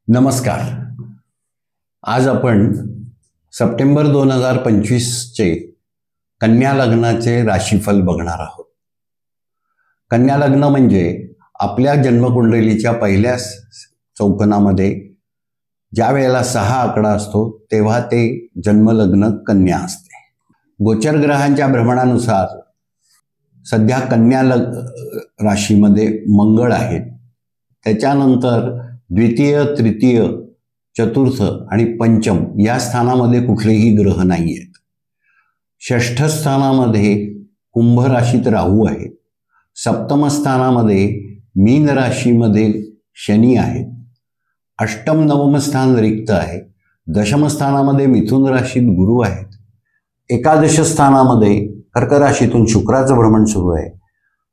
नमस्कार. आज आपण सप्टेंबर 2025चे कन्या लग्नाचे राशीफल बघणार आहोत. कन्या लग्न म्हणजे आपल्या जन्मकुंडलीच्या पहिल्या चौकोनामध्ये ज्या वेळेला 6 आकडा असतो तेव्हा ते जन्मलग्न कन्या असते. गोचर ग्रहांच्या भ्रमणानुसार सध्या कन्या राशीमध्ये मंगळ आहेत. त्याच्यानंतर द्वितीय, तृतीय, चतुर्थ आणि पंचम या स्थानामध्ये कुठलेही ग्रह नाही आहेत. षष्ठ स्थानामध्ये कुंभ राशीत राहू आहेत. सप्तम स्थानामध्ये मीन राशीमध्ये शनी आहेत. अष्टम नवम स्थान रिक्त आहे. दशम स्थानामध्ये मिथुन राशीत गुरु आहेत. एकादश स्थानामध्ये कर्क राशीतून शुक्राचं भ्रमण सुरू आहे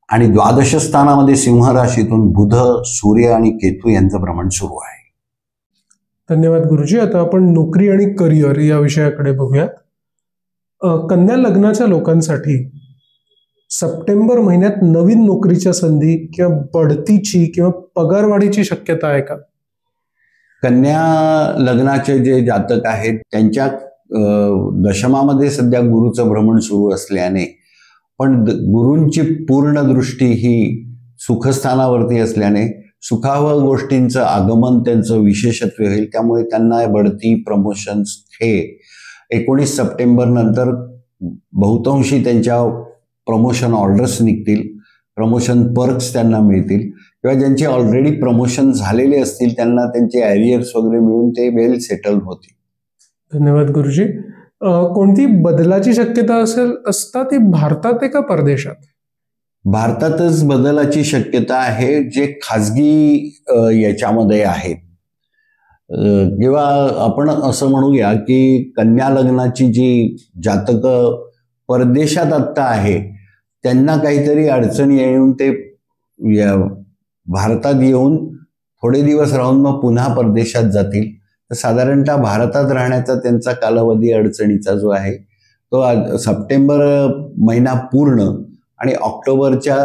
आणि द्वादश स्थानामध्ये सिंह राशीतून बुध, सूर्य आणि केतू यांचं भ्रमण सुरू आहे. धन्यवाद गुरुजी. आता आपण नोकरी आणि करिअर या विषयाकडे बघूयात. कन्या लग्नाच्या लोकांसाठी सप्टेंबर महिन्यात नवीन नोकरीच्या संधी किंवा बढतीची किंवा पगारवाढीची शक्यता आहे का? कन्या लग्नाचे जे जातक आहेत त्यांच्या दशमामध्ये सध्या गुरुचं भ्रमण सुरू असल्याने पण गुरूंची पूर्ण दृष्टी ही सुखस्थानावरती असल्याने सुखावह गोष्टींचं आगमन त्यांचं विशेषत्व होईल. त्यामुळे त्यांना बढती, प्रमोशन्स हे 19 सप्टेंबर नंतर बहुतांशी त्यांच्या प्रमोशन ऑर्डर्स निघतील. प्रमोशन पर्क्स त्यांना मिळतील किंवा ज्यांचे ऑलरेडी प्रमोशन झालेले असतील त्यांना त्यांचे ॲरियर्स वगैरे मिळून ते वेल सेटल होतील. धन्यवाद गुरुजी. कोणती बदलाची शक्यता असता ती भारतात आहे का परदेशात? भारतातच बदलाची शक्यता आहे, जे खाजगी याच्यामध्ये आहेत. किंवा आपण असं म्हणूया की कन्या लग्नाची जी जातकं परदेशात आत्ता आहे त्यांना काहीतरी अडचणी येऊन ते भारतात येऊन थोडे दिवस राहून मग पुन्हा परदेशात जातील. तर साधारणतः भारतात राहण्याचा त्यांचा कालावधी अडचणीचा जो आहे तो सप्टेंबर महिना पूर्ण आणि ऑक्टोबरच्या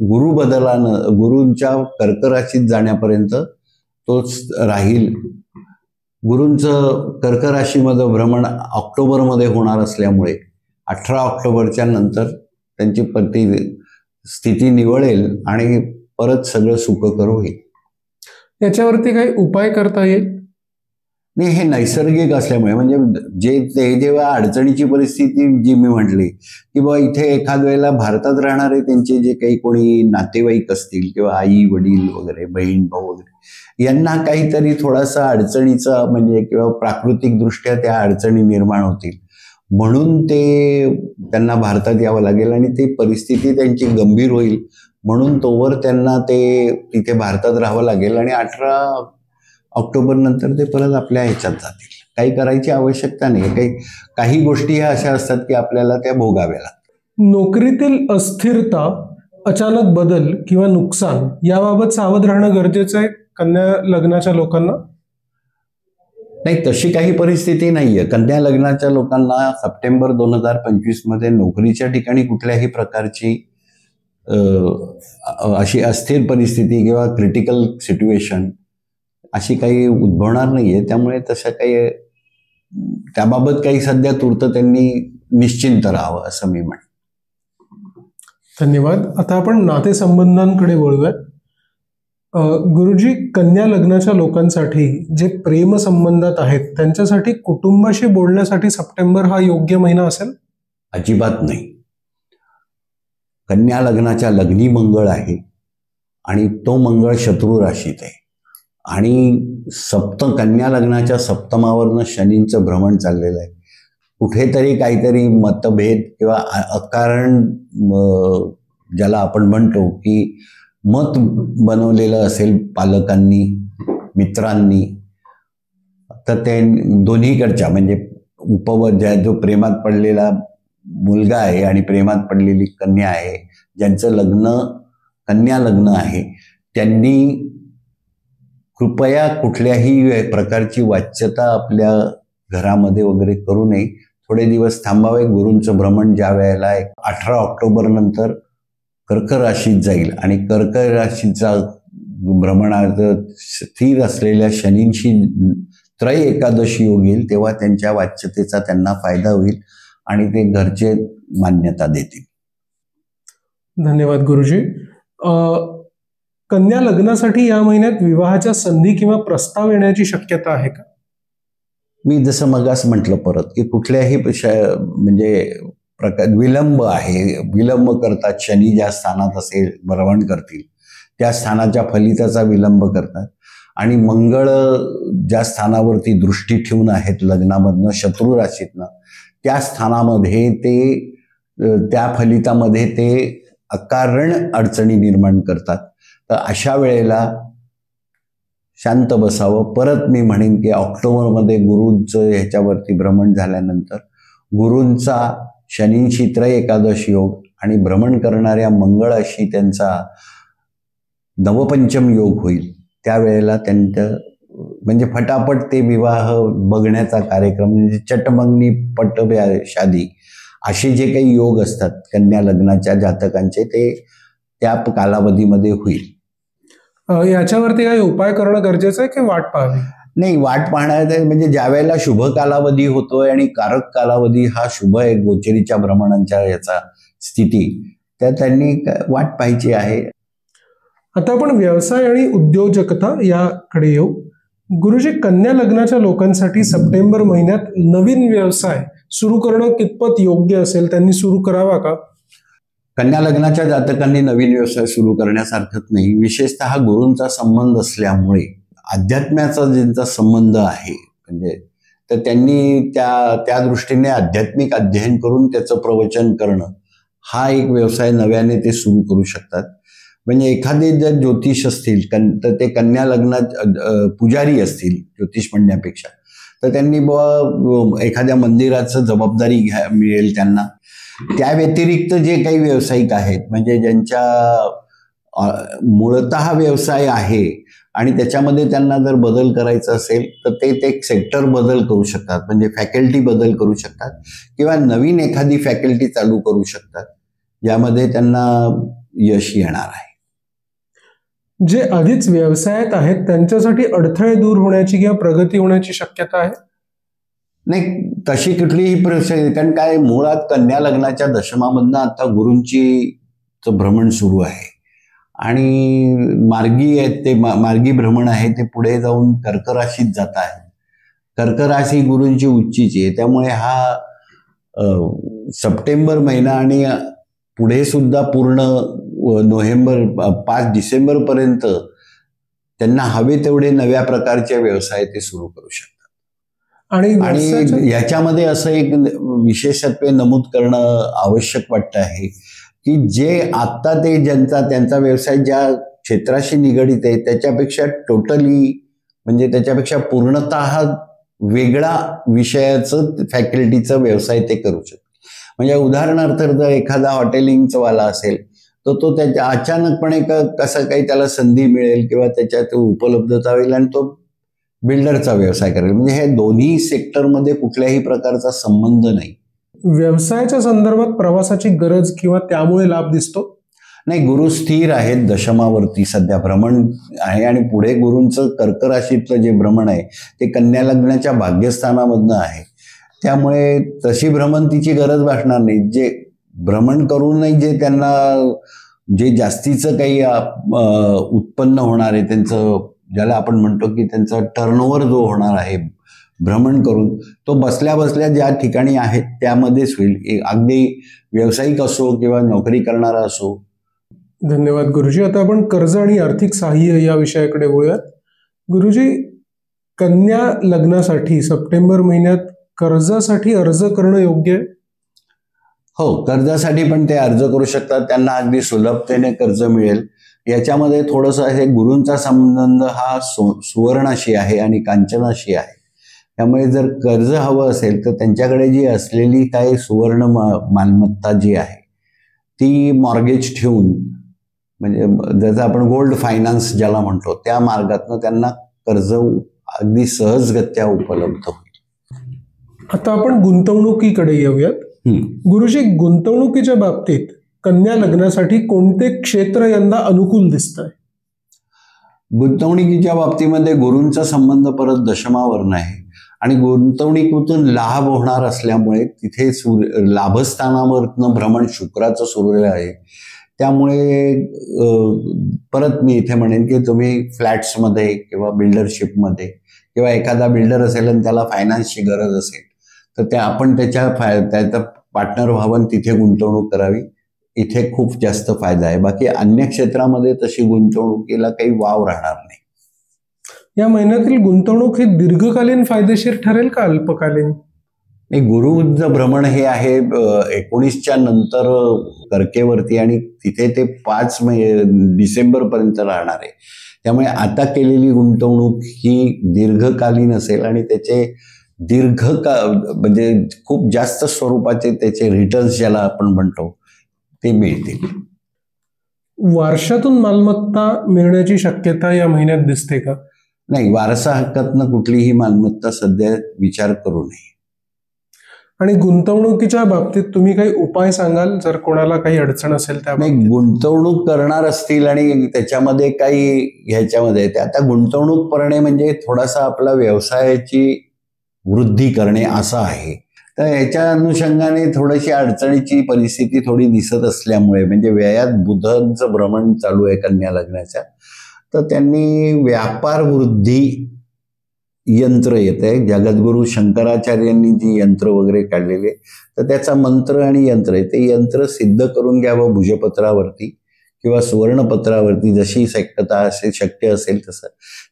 गुरुबदलानं गुरूंच्या कर्क राशीत जाण्यापर्यंत तोच राहील. गुरूंचं कर्क राशीमध्ये भ्रमण ऑक्टोबरमध्ये होणार असल्यामुळे 18 ऑक्टोबरच्या नंतर त्यांची स्थिती निवळेल आणि परत सगळं सुखकर होईल. याच्यावरती काही उपाय करता येईल? नाही, हे नैसर्गिक असल्यामुळे म्हणजे ते जेव्हा अडचणीची परिस्थिती जी मी म्हटली की बा इथे एखाद वेळेला भारतात राहणारे त्यांचे जे काही कोणी नातेवाईक असतील किंवा आई वडील वगैरे, बहीण भाऊ वगैरे यांना काहीतरी थोडासा अडचणीचा म्हणजे किंवा प्राकृतिकदृष्ट्या त्या अडचणी निर्माण होतील म्हणून त्यांना भारतात यावं लागेल आणि ती परिस्थिती त्यांची गंभीर होईल म्हणून तोवर त्यांना तिथे भारतात राहावं लागेल आणि 18 ऑक्टोबर नंतर ते परत आपल्या ह्याच्यात जातील. काही करायची आवश्यकता नाही. काही गोष्टी ह्या अशा असतात की आपल्याला त्या भोगाव्या लागतात. नोकरीतील अस्थिरता, अचानक बदल किंवा नुकसान याबाबत सावध राहणं गरजेचं आहे कन्या लग्नाच्या लोकांना? नाही, तशी काही परिस्थिती नाहीये. कन्या लग्नाच्या लोकांना सप्टेंबर 2025 मध्ये नोकरीच्या ठिकाणी कुठल्याही प्रकारची अशी अस्थिर परिस्थिती किंवा क्रिटिकल सिच्युएशन अशी काही उद्भवणार नाहीये. त्यामुळे तसं काही त्याबाबत काही सध्या तूर्त त्यांनी निश्चिंत राहावं असं मी म्हणेन. धन्यवाद. आता आपण नातेसंबंधांकडे वळूयात. गुरुजी, कन्या लग्नाच्या लोकांसाठी जे प्रेम संबंधात आहेत त्यांच्यासाठी कुटुंबाशी बोलण्यासाठी सप्टेंबर हा योग्य महिना असेल? अजिबात नाही. कन्या लग्नाच्या लग्नी मंगळ आहे आणि तो मंगळ शत्रू राशीत आहे आणि कन्या लग्नाच्या सप्तमावरनं शनींचं भ्रमण चाललेलं आहे. कुठेतरी काहीतरी मतभेद किंवा अकारण ज्याला आपण म्हणतो की मत बनवलेलं असेल पालकांनी, मित्रांनी, तर ते दोन्हीकडच्या म्हणजे जो प्रेमात पडलेला मुलगा आहे आणि प्रेमात पडलेली कन्या आहे, ज्यांचं कन्या लग्न आहे, त्यांनी कृपया कुठल्याही प्रकारची वाच्यता आपल्या घरामध्ये वगैरे करू नये. थोडे दिवस थांबावे. गुरूंचं भ्रमण ज्या वेळेला 18 ऑक्टोबर नंतर कर्क राशीत जाईल आणि कर्क राशीचा भ्रमणार्थ स्थिर असलेल्या शनींशी त्रय एकादशी योग येईल, तेव्हा त्यांच्या वाच्यतेचा त्यांना फायदा होईल आणि ते घरचे मान्यता देतील. धन्यवाद गुरुजी. कन्या लग्नासाठी या महिन्यात विवाहाच्या संधी किंवा प्रस्ताव येण्याची शक्यता आहे का? मी जसं मगाच म्हटलं परत की कुठल्याही म्हणजे विलंब आहे, विलंब करतात. शनी ज्या स्थानात असेल भ्रमण करतील त्या स्थानाच्या फलिताचा विलंब करतात आणि मंगळ ज्या स्थानावरती दृष्टी ठेवून आहेत लग्नामधनं शत्रू राशीतनं त्या स्थानामध्ये ते त्या फलितामध्ये ते अकारण अडचणी निर्माण करतात. तर अशा वेळेला शांत बसावं. परत मी म्हणेन की ऑक्टोबरमध्ये गुरूंचं ह्याच्यावरती भ्रमण झाल्यानंतर गुरूंचा शनींशी त्रय एकादशी योग आणि भ्रमण करणाऱ्या मंगळाशी त्यांचा नवपंचम योग होईल. त्यावेळेला त्यांचं म्हणजे फटाफट ते विवाह बघण्याचा कार्यक्रम म्हणजे चटमंगनी पट शादी असे जे काही योग असतात कन्या लग्नाच्या जातकांचे ते त्या कालावधीमध्ये होईल. याच्यावरती काही उपाय करणं गरजेचं आहे की वाट पाहावी? नाही, वाट पाहण्याचं म्हणजे ज्या वेळेला शुभ कालावधी होतोय आणि कारक कालावधी हा शुभ आहे गोचरीच्या भ्रमणांच्या याचा स्थिती, तर त्यांनी वाट पाहायची आहे. आता आपण व्यवसाय आणि उद्योजकता याकडे येऊ. गुरुजी, कन्या लग्नाच्या लोकांसाठी सप्टेंबर महिन्यात नवीन व्यवसाय सुरू करणं कितपत योग्य असेल? त्यांनी सुरू करावा का? कन्या लग्नाच्या जातकांनी नवीन व्यवसाय सुरू करण्यासारखंच नाही. विशेषतः गुरूंचा संबंध असल्यामुळे अध्यात्माचा ज्यांचा संबंध आहे म्हणजे तर त्यांनी त्या दृष्टीने आध्यात्मिक अध्ययन करून त्याचं प्रवचन करणं हा एक व्यवसाय नव्याने ते सुरू करू शकतात. म्हणजे एखादे जर ज्योतिष असतील तर ते कन्या लग्नात पुजारी असतील ज्योतिष म्हणण्यापेक्षा, तर त्यांनी एखाद्या मंदिराचं जबाबदारी मिळेल त्यांना. त्या व्यतिरिक्त जे काही व्यावसायिक आहेत म्हणजे ज्यांच्या मूळतः व्यवसाय आहे आणि त्याच्यामध्ये त्यांना जर बदल करायचा असेल तर ते एक सेक्टर बदल करू शकतात, म्हणजे फॅकल्टी बदल करू शकतात किंवा नवीन एखादी फॅकल्टी चालू करू शकतात ज्यामध्ये त्यांना यश येणार आहे. जे आधीच व्यवसायात आहेत त्यांच्यासाठी अडथळे दूर होण्याची किंवा प्रगती होण्याची शक्यता आहे? नाही, तशी कुठलीही परिस्थिती, कारण काय मुळात कन्या लग्नाच्या दशमामधनं आता गुरूंची भ्रमण सुरू आहे आणि मार्गी आहेत ते मार्गी भ्रमण आहे ते पुढे जाऊन कर्क राशीत जात आहे. कर्क राशी गुरूंची उच्चीची आहे, त्यामुळे हा सप्टेंबर महिना आणि पुढे सुद्धा पूर्ण नोव्हेंबर 5 डिसेंबरपर्यंत त्यांना हवे तेवढे नव्या प्रकारचे व्यवसाय ते सुरू करू शकतात. आणि याच्यामध्ये असं एक विशेषत्व नमूद करणं आवश्यक वाटतं आहे की जे आत्ता ते त्यांचा व्यवसाय ज्या क्षेत्राशी निगडित आहे त्याच्यापेक्षा टोटली म्हणजे त्याच्यापेक्षा पूर्णतः वेगळा विषयाचं फॅकल्टीचा व्यवसाय ते करू शकतात. म्हणजे उदाहरणार्थ जर एखादा हॉटेलिंगचा वाला असेल तर तो त्याच्या अचानकपणे कसं काही त्याला संधी मिळेल किंवा त्याच्यात उपलब्धता होईल आणि तो बिल्डरचा व्यवसाय करेल. म्हणजे हे दोन्ही सेक्टरमध्ये कुठल्याही प्रकारचा संबंध नाही. व्यवसायाच्या संदर्भात प्रवासाची गरज किंवा त्यामुळे लाभ दिसतो? नाही, गुरु स्थिर आहेत दशमावरती, सध्या भ्रमण आहे आणि पुढे गुरूंचं कर्क राशीतलं जे भ्रमण आहे ते कन्या लग्नाच्या भाग्यस्थानामधनं आहे. त्यामुळे तशी भ्रमंतीची गरज भासणार नाही. जे भ्रमण करूनही जे त्यांना जे जास्तीचं काही उत्पन्न होणार आहे त्यांचं, ज्याला आपण म्हणतो की त्यांचा टर्नओव्हर जो होणार आहे भ्रमण करून, तो बसल्या बसल्या ज्या ठिकाणी आहेत त्यामध्येच होईल, अगदी व्यावसायिक असो किंवा नोकरी करणारा असो. धन्यवाद गुरुजी. आता आपण कर्ज आणि आर्थिक सहाय्य या विषयाकडे वळूयात. गुरुजी, कन्या लग्नासाठी सप्टेंबर महिन्यात कर्जासाठी अर्ज करणं योग्य आहे? हो, कर्जासाठी पण ते अर्ज करू शकतात. त्यांना अगदी सुलभतेने कर्ज मिळेल. याच्यामध्ये थोडंसं हे गुरूंचा संबंध हा सुवर्णाशी आहे आणि कांचनाशी आहे. त्यामुळे जर कर्ज हवं असेल तर त्यांच्याकडे जी असलेली काही सुवर्ण मालमत्ता जी आहे ती मॉर्गेज ठेवून, म्हणजे जसं आपण गोल्ड फायनान्स ज्याला म्हणतो त्या मार्गातनं त्यांना कर्ज अगदी सहजगत्या उपलब्ध होईल. आता आपण गुंतवणुकीकडे येऊयात. गुरुजी, गुंतवणुकीच्या बाबतीत कन्या लग्नासाठी कोणते क्षेत्र यंदा अनुकूल दिसतंय? गुंतवणुकीच्या बाबतीमध्ये गुरूंचा संबंध परत दशमावरून आहे आणि गुंतवणुकीतून लाभ होणार असल्यामुळे तिथे लाभस्थानावरनं भ्रमण शुक्राचं सुरू आहे. त्यामुळे परत मी इथे म्हणेन की तुम्ही फ्लॅट्समध्ये किंवा बिल्डरशिपमध्ये किंवा एखादा बिल्डर असेल आणि त्याला फायनान्सची गरज असेल तर आपण त्याचा पार्टनर व्हावं, तिथे गुंतवणूक करावी. इथे खूप जास्त फायदा आहे. बाकी अन्य क्षेत्रामध्ये तशी गुंतवणुकीला काही वाव राहणार नाही. या महिन्यातील गुंतवणूक ही दीर्घकालीन फायदेशीर ठरेल का अल्पकालीन? गुरुचं भ्रमण हे आहे 19च्या नंतर कर्केवरती आणि तिथे ते 5 डिसेंबर पर्यंत राहणार आहे. त्यामुळे आता केलेली गुंतवणूक ही दीर्घकालीन असेल आणि त्याचे म्हणजे खूप जास्त स्वरूपाचे त्याचे रिटर्न्स ज्याला आपण म्हणतो ते मिळतील. वारशातून मालमत्ता मिळण्याची शक्यता या महिन्यात दिसते का? नाही, वारसा हक्कातनं कुठलीही मालमत्ता सध्या विचार करू नये. आणि गुंतवणुकीच्या बाबतीत तुम्ही काही उपाय सांगाल जर कोणाला काही अडचण असेल त्या? नाही, गुंतवणूक करणार असतील आणि त्याच्यामध्ये काही ह्याच्यामध्ये आता गुंतवणूक करणे म्हणजे थोडासा आपला व्यवसायाची वृद्धी करणे असं आहे. तर याच्या अनुषंगाने थोडीशी अडचणीची परिस्थिती थोडी दिसत असल्यामुळे म्हणजे व्ययात बुधांचं भ्रमण चालू आहे कन्या लग्नाच्या, तर त्यांनी व्यापार वृद्धी यंत्र येत आहे. जगद्गुरू शंकराचार्यांनी जी यंत्र वगैरे काढलेले तर त्याचा मंत्र आणि यंत्र आहे ते यंत्र सिद्ध करून घ्यावं भुजपत्रावरती किंवा सुवर्णपत्रावरती जशी शक्य असेल तसं,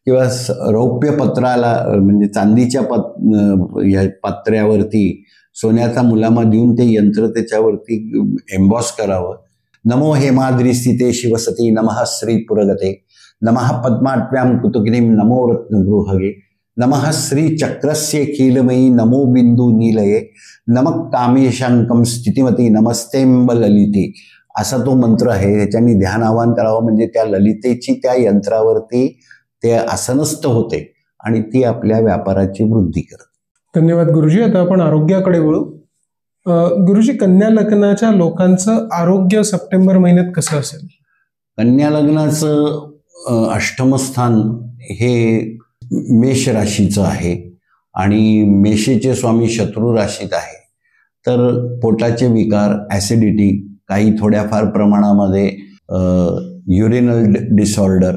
किंवा रौप्य पत्राला म्हणजे चांदीच्या पात्र्यावरती सोन्याचा मुलामा देऊन ते यंत्र त्याच्यावरती एम्बॉस करावं. नमो हेमाद्री स्थिते शिवसती नमः श्री पुरगते नमः पद्माट्व्याम कुतुकिनीम नमो रत्नगृहगे नमः श्री चक्रस्य कीलमयी नमो बिंदू नीलये नमः कामेशांकम स्थितिमती नमस्तेंब ललिते असा तो मंत्र आहे. त्याच्यानी ध्यान आवाहन करावं म्हणजे त्या ललितेची त्या यंत्रावरती ते आसनस्थ होते आणि ती आपल्या व्यापाराची वृद्धी करते. धन्यवाद गुरुजी. आता आपण आरोग्याकडे वळू. गुरुजी, कन्या लग्नाच्या लोकांचं आरोग्य सप्टेंबर महिन्यात कसं असेल? कन्या लग्नाचं अष्टम स्थान हे मेष राशीचं आहे आणि मेषेचे स्वामी शत्रू राशीत आहे. तर पोटाचे विकार, ॲसिडिटी, काही थोड्याफार प्रमाणामध्ये युरिनल डिसऑर्डर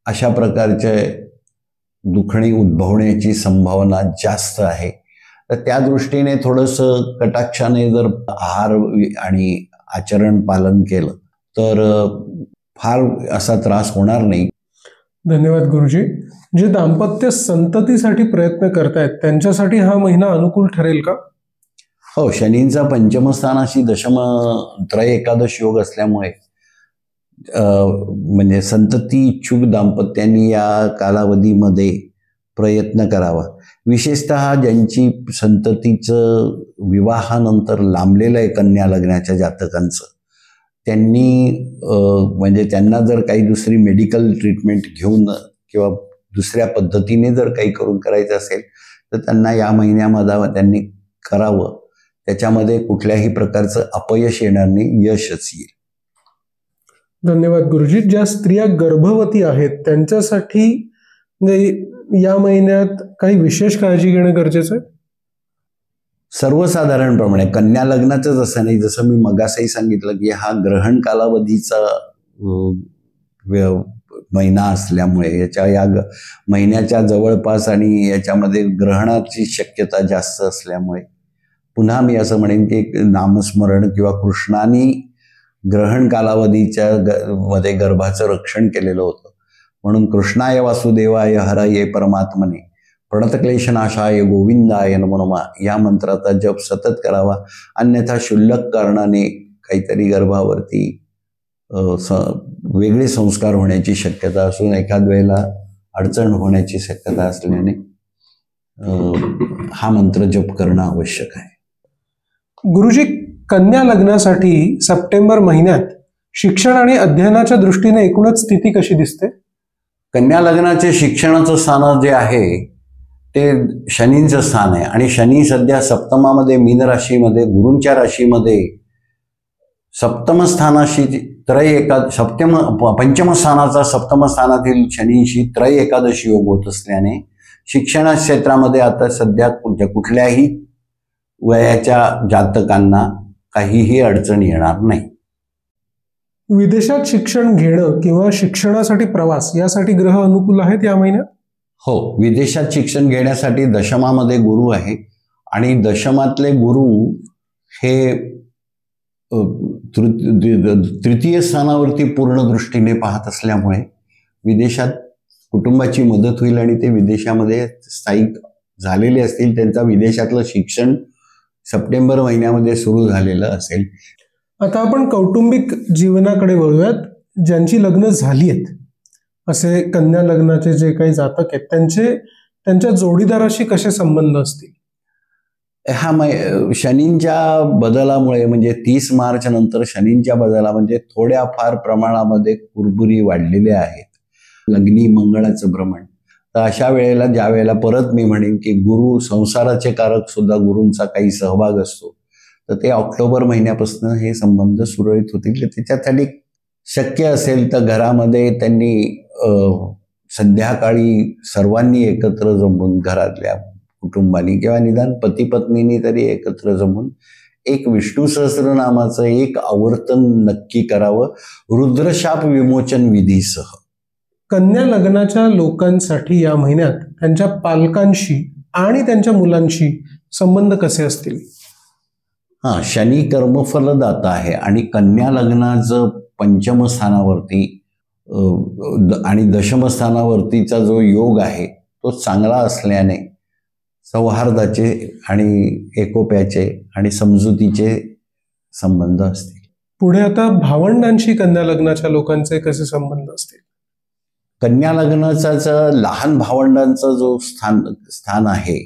अशा प्रकारचे दुखणे उद्भवण्याची संभावना जास्त आहे. तर त्या दृष्टीने थोडंसं कटाक्षाने जर आहार आणि आचरण पालन केलं तर फार असा त्रास होणार नाही. धन्यवाद गुरुजी. जे दाम्पत्य संततीसाठी प्रयत्न करतायत त्यांच्यासाठी हा महिना अनुकूल ठरेल का? हो, शनींचा पंचमस्थानाशी दशम त्रय एकादश योग असल्यामुळे म्हणजे संतती इच्छुक दाम्पत्यांनी या कालावधीमध्ये प्रयत्न करावा. विशेषतः ज्यांची संततीचं विवाहानंतर लांबलेलं आहे कन्या लग्नाच्या जातकांचं, त्यांनी म्हणजे त्यांना जर काही दुसरी मेडिकल ट्रीटमेंट घेऊन किंवा दुसऱ्या पद्धतीने जर काही करून करायचं असेल तर त्यांना या महिन्यामध्ये त्यांनी करावं. त्याच्यामध्ये कुठल्याही प्रकारचं अपयश येणार नाही, यशच येईल. धन्यवाद गुरुजी. ज्या स्त्रिया गर्भवती आहेत त्यांच्यासाठी या महिन्यात काही विशेष काळजी घेणं गरजेचं आहे? सर्वसाधारणप्रमाणे कन्या लग्नाचंच असं नाही, जसं मी मगासही सांगितलं की हा ग्रहण कालावधीचा महिना असल्यामुळे या महिन्याच्या जवळपास आणि याच्यामध्ये ग्रहणाची शक्यता जास्त असल्यामुळे पुन्हा मी असं म्हणेन की नामस्मरण किंवा कृष्णाने ग्रहण कालावधीच्या मध्ये गर्भाचं रक्षण केलेलं होतं म्हणून कृष्णाय वासुदेवाय हराये परमात्मने प्रणतक्लेशनाशाय गोविंदाय नमो नमः या मंत्राचा जप सतत करावा. अन्यथा क्षुल्लक कारणाने काहीतरी गर्भावरती वेगळे संस्कार होण्याची शक्यता असून एखाद वेळेला अडचण होण्याची शक्यता असल्याने हा मंत्र जप करणं आवश्यक आहे. गुरुजी, कन्या लग्नासाठी सप्टेंबर महिन्यात शिक्षण आणि अध्ययनाच्या दृष्टीने एकूणच स्थिती कशी दिसते? कन्या लग्नाचे शिक्षणाचं स्थान जे आहे ते शनींचं स्थान आहे आणि शनी सध्या सप्तमामध्ये मीन राशीमध्ये गुरूंच्या राशीमध्ये सप्तम स्थानाशी पंचम स्थानाचा सप्तम स्थानातील शनींशी त्रय एकादशी योग होत असल्याने शिक्षण क्षेत्रामध्ये आता सध्या कुठल्याही वयाच्या जातकांना काहीही अडचण येणार नाही. विदेशात शिक्षण घेणं किंवा शिक्षणासाठी प्रवास यासाठी ग्रह अनुकूल आहेत या महिन्यात? हो, विदेशात शिक्षण घेण्यासाठी दशमामध्ये गुरु आहे आणि दशमातले गुरु हे तृतीय स्थानावरती पूर्ण दृष्टीने पाहत असल्यामुळे विदेशात कुटुंबाची मदत होईल आणि ते विदेशामध्ये स्थायिक झालेले असतील. त्यांचा विदेशातलं शिक्षण सप्टेंबर महिन्यामध्ये सुरू झालेलं असेल. आता आपण कौटुंबिक जीवनाकडे वळूयात. ज्यांची लग्न झाली आहेत असे कन्या लग्नाचे जे काही जातक आहेत त्यांच्या जोडीदाराशी कसे संबंध असतील? शनींच्या बदलामुळे म्हणजे 30 मार्च नंतर शनींच्या बदला म्हणजे थोड्याफार प्रमाणामध्ये कुरबुरी वाढलेल्या आहेत. लग्नी मंगळाचं भ्रमण. तर अशा वेळेला ज्या वेळेला परत मी म्हणेन की गुरु संसाराचे कारक सुद्धा गुरूंचा काही सहभाग असतो, तर ते ऑक्टोबर महिन्यापासून हे संबंध सुरळीत होतील. त्याच्यासाठी शक्य असेल तर घरामध्ये त्यांनी संध्याकाळी सर्वांनी एकत्र जमून घरातल्या कुटुंबानी किंवा निदान पती पत्नीनी तरी एकत्र जमून एक विष्णू सहस्रनामाचं एक आवर्तन नक्की करावं रुद्रशाप विमोचन विधीसह. कन्या लग्नाच्या लोकांसाठी या महिन्यात त्यांच्या पालकांशी आणि त्यांच्या मुलांशी संबंध कसे असतील? शनी कर्मफलदाता आहे आणि कन्या लग्नाचं पंचम स्थानावरती आणि दशम स्थानावरतीचा जो योग आहे तो चांगला असल्याने सौहार्दाचे आणि एकोप्याचे आणि समजुतीचे संबंध असतील. पुढे आता भावंडांशी कन्या लग्नाच्या लोकांचे कसे संबंध असतील? कन्या लग्नाचा लहान भावंडांचा जो स्थान आहे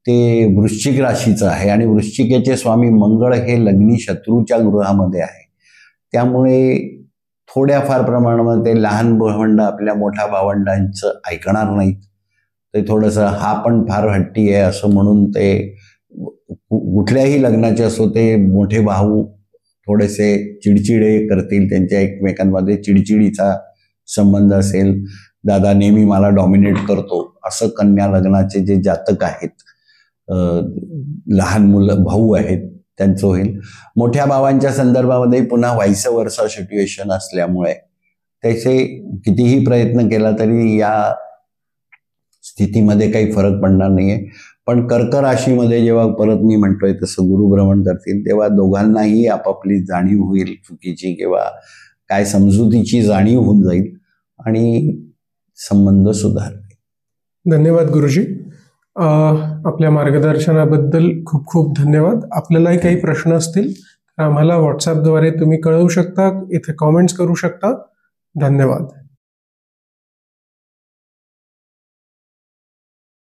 ते वृश्चिक राशीचं आहे आणि वृश्चिकेचे स्वामी मंगळ हे लग्नी शत्रूच्या गृहामध्ये आहे. त्यामुळे थोड्याफार प्रमाणामध्ये लहान भावंड आपल्या मोठ्या भावंडांचं ऐकणार नाहीत. ते थोडंसं हा पण फार हट्टी आहे असं म्हणून ते कुठल्याही लग्नाचे असो ते मोठे भाऊ थोडेसे चिडचिडे करतील. त्यांच्या एकमेकांमध्ये चिडचिडीचा संबंध असेल. दादा नेहमी मला डॉमिनेट करतो असं कन्या लग्नाचे जे जातक आहेत, लहान मुलं भाऊ आहेत त्यांचं होईल. मोठ्या भावांच्या संदर्भामध्ये पुन्हा व्हाईस वर्सा सिच्युएशन असल्यामुळे त्याचे कितीही प्रयत्न केला तरी या स्थितीमध्ये काही फरक पडणार नाहीये. पण कर्क राशीमध्ये जेव्हा परत मी म्हणतोय तसं गुरुभ्रमण करतील तेव्हा दोघांनाही आपापली जाणीव होईल चुकीची किंवा काय समजुतीची जाणीव होऊन जाईल आणि संबंध सुधारतील. धन्यवाद गुरुजी. आपल्या मार्गदर्शनाबद्दल खूप खूप धन्यवाद. आपल्यालाही काही प्रश्न असतील तर आम्हाला व्हॉट्सॲपद्वारे तुम्ही कळवू शकता, इथे कॉमेंट्स करू शकता. धन्यवाद.